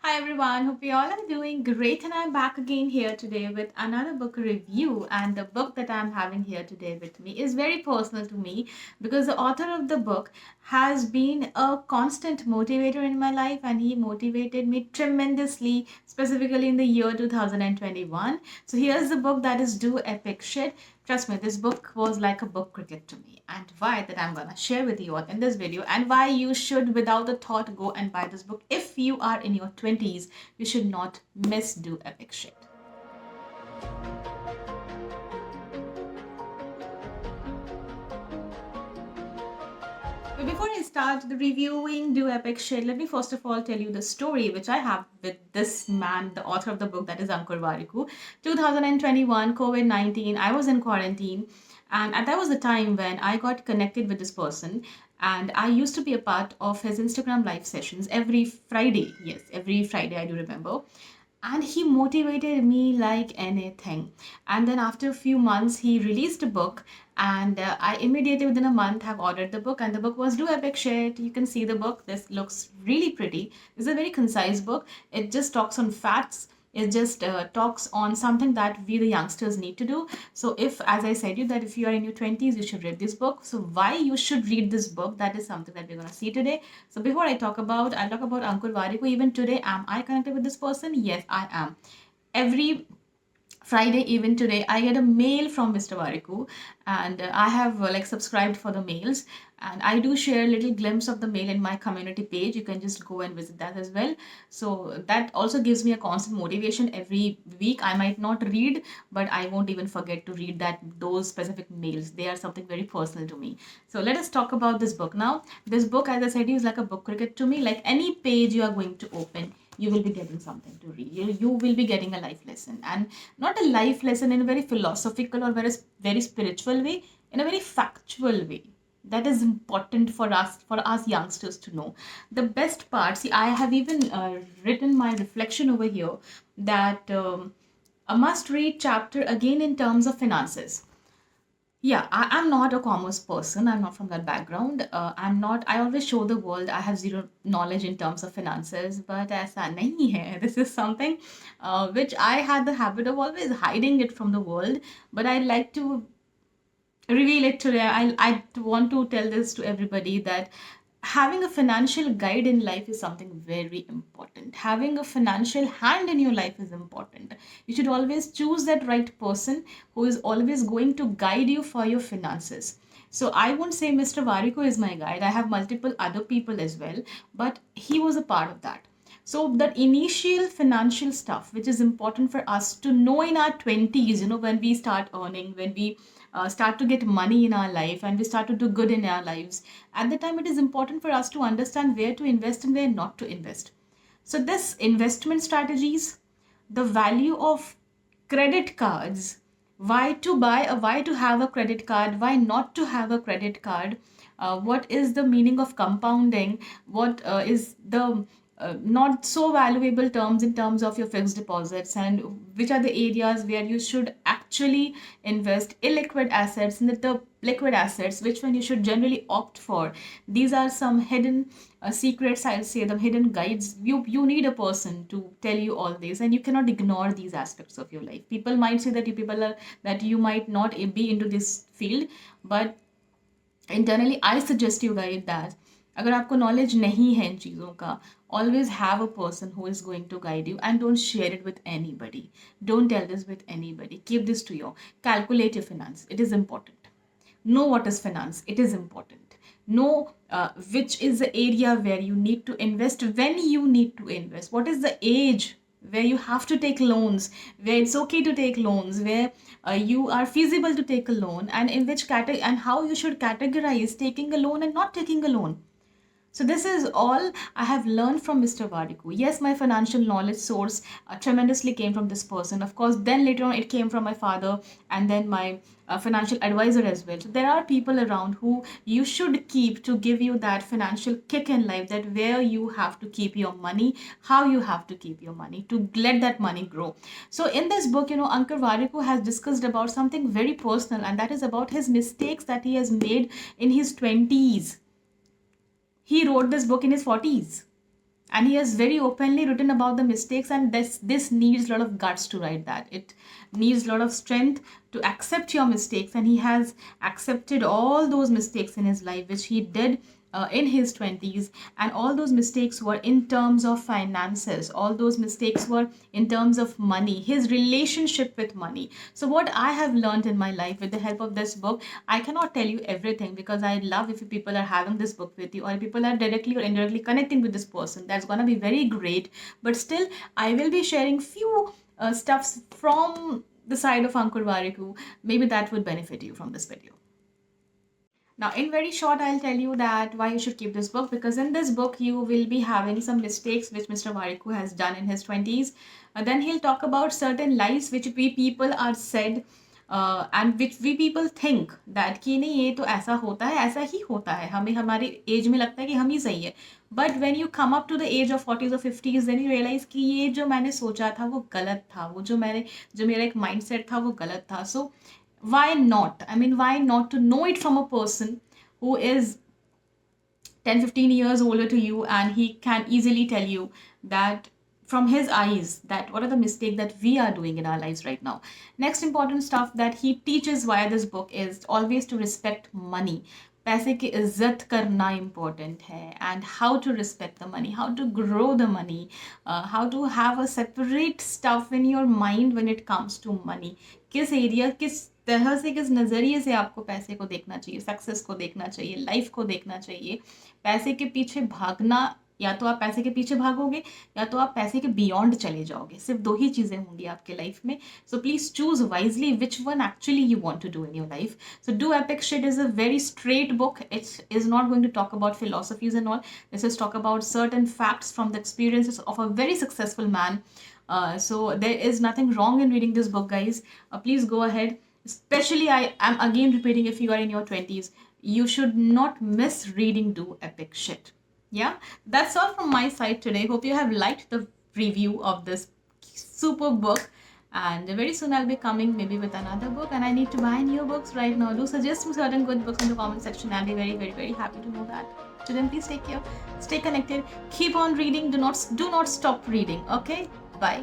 Hi everyone, hope you all are doing great, and I'm back again here today with another book review. And the book that I'm having here today with me is very personal to me because the author of the book has been a constant motivator in my life, and he motivated me tremendously, specifically in the year 2021. So here's the book that is Do Epic Shit. Trust me, this book was like a book cricket to me, and why that I'm gonna share with you all in this video, and why you should, without a thought, go and buy this book. If you are in your 20s, you should not miss Do Epic Shit. But before I start the reviewing Do Epic Shit, let me first of all tell you the story which I have with this man, the author of the book, that is Ankur Warikoo. 2021, COVID 19, I was in quarantine, and that was the time when I got connected with this person. And I used to be a part of his Instagram live sessions every Friday. Yes, every Friday, I do remember. And he motivated me like anything. And then after a few months he released a book, and I immediately within a month have ordered the book, and the book was Do Epic Shit. You can see the book. This looks really pretty. It's a very concise book. It just talks on facts. It just talks on something that we the youngsters need to do. So if, as I said you, that if you are in your 20s, you should read this book. So why you should read this book, that is something that we're going to see today. So before I'll talk about Ankur Warikoo. Even today, am I connected with this person? Yes, I am. Every Friday, even today, I get a mail from Mr. Warikoo, and I have like subscribed for the mails, and I do share a little glimpse of the mail in my community page. You can just go and visit that as well. So that also gives me a constant motivation every week. I might not read, but I won't even forget to read those specific mails. They are something very personal to me. So let us talk about this book now. This book, as I said, is like a book cricket to me. Like any page you are going to open, you will be getting something to read. You will be getting a life lesson, and not a life lesson in a very philosophical or very spiritual way, in a very factual way. That is important for us youngsters to know. The best part, see, I have even written my reflection over here, that a must read chapter again in terms of finances. Yeah, I'm not a commerce person. I'm not from that background. I always show the world I have zero knowledge in terms of finances, but ऐसा नहीं है. This is something which I had the habit of always hiding it from the world. But I like to reveal it today. I want to tell this to everybody, that having a financial guide in life is something very important. Having a financial hand in your life is important. You should always choose that right person who is always going to guide you for your finances. So I won't say Mr. Warikoo is my guide. I have multiple other people as well, but he was a part of that. So that initial financial stuff, which is important for us to know in our 20s, when we start earning, when we start to get money in our life, and we start to do good in our lives, at the time it is important for us to understand where to invest and where not to invest. So this investment strategies, the value of credit cards, why to have a credit card, why not to have a credit card, what is the meaning of compounding, what is the not so valuable terms in terms of your fixed deposits, and which are the areas where you should actually invest illiquid assets, and the liquid assets, which one you should generally opt for. These are some hidden secrets, I'll say, the hidden guides. You need a person to tell you all this, and you cannot ignore these aspects of your life. People might say that you might not be into this field, but internally I suggest you guys that अगर आपको knowledge नहीं है इन चीज़ों का, always have a person who is going to guide you, and don't share it with anybody. Don't tell this with anybody. Keep this to you. Calculate your finance. It is important. Know what is finance. It is important. Know which is the area where you need to invest, when you need to invest. What is the age where you have to take loans, where it's okay to take loans, where you are feasible to take a loan, and in which category, and how you should categorize taking a loan and not taking a loan. So this is all I have learned from Mr. Warikoo. Yes, my financial knowledge source tremendously came from this person. Of course, then later on it came from my father, and then my financial advisor as well. So there are people around who you should keep to give you that financial kick in life, that where you have to keep your money, how you have to keep your money to let that money grow. So in this book, Ankur Warikoo has discussed about something very personal, and that is about his mistakes that he has made in his 20s. He wrote this book in his 40s. and he has very openly written about the mistakes, and this needs a lot of guts to write that. It needs a lot of strength to accept your mistakes, and he has accepted all those mistakes in his life which he did in his 20s. And all those mistakes were in terms of finances, all those mistakes were in terms of money, his relationship with money. So what I have learned in my life with the help of this book, I cannot tell you everything, because I love if people are having this book with you, or people are directly or indirectly connecting with this person. That's going to be very great. But still, I will be sharing few stuffs from the side of Ankur Warikoo. Maybe that would benefit you from this video. Now, in very short, I'll tell you that why you should keep this book, because in this book, you will be having some mistakes which Mr. Warikoo has done in his 20s. Then he'll talk about certain lies which we people are said, and which we people think that कि नहीं ये तो ऐसा होता है, ऐसा ही होता है, हमें हमारी एज में लगता है कि हम ही सही है. But when you come up to the age of 40s और 50s, देन यू रियलाइज कि ये जो मैंने सोचा था वो गलत था, वो जो मेरा एक माइंडसेट था वो गलत था. सो why not? I mean, why not to know it from a person who is 10-15 years older to you, and he can easily tell you that from his eyes that what are the mistakes that we are doing in our lives right now. Next important stuff that he teaches via this book is always to respect money. पैसे की इज्जत करना important है, and how to respect the money, how to grow the money, how to have a separate stuff in your mind when it comes to money. किस area, किस तरह से, किस नज़रिए से आपको पैसे को देखना चाहिए, सक्सेस को देखना चाहिए, लाइफ को देखना चाहिए. पैसे के पीछे भागना, या तो आप पैसे के पीछे भागोगे या तो आप पैसे के बियॉन्ड चले जाओगे. सिर्फ दो ही चीज़ें होंगी आपके लाइफ में. So please choose wisely which one actually you want to do in your life. So Do Epic Shit is a very straight book. It is not going to talk about philosophies and all. This is talk about certain facts from the experiences of a very successful man. So there is nothing wrong in reading this book, guys. Please go ahead. Especially, I am again repeating, if you are in your 20s, you should not miss reading Do Epic Shit. Yeah, that's all from my side today. Hope you have liked the review of this super book. And very soon I'll be coming maybe with another book, and I need to buy new books right now. Do suggest me certain good books in the comment section. I'll be very, very, very happy to know that. Till then, please take care, stay connected, keep on reading. Do not stop reading. Okay, bye.